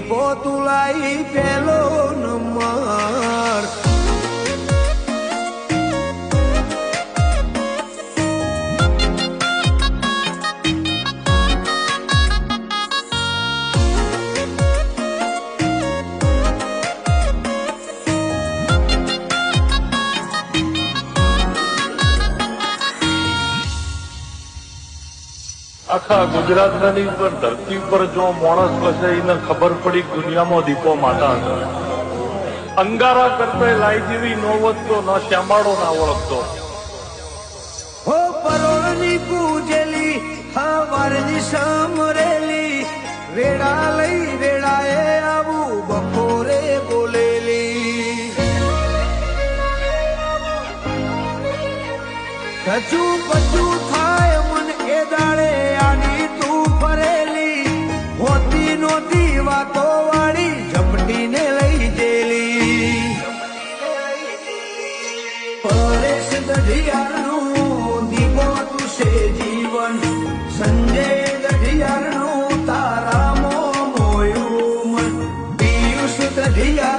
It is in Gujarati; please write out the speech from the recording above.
દીપો તુલાઈ પેલો નંબર આખા ગુજરાતની પર ધરતી પર જો માણસ વસે એને ખબર પડી દુનિયામાં દીપો માતા હતા. અંગારા કરતે લાઈ જેવી નોવત તો ન શ્યામાળો ના ઓળખતો. હો પરોળની પૂજેલી હવારની સામરેલી વેડા લઈ વેડાએ આવું બપોરે બોલેલી કચું પચું થાય મન એ દાડે આની તું ફરેલી હોતી નોતી વાતો વાળી ઝપટીને લઈ જેલી પરેશ ગઢિયારનું દીપો તું છે જીવન સંજય ગઢિયારનું તારા મોયું મન પિયુષ ગઢિયાર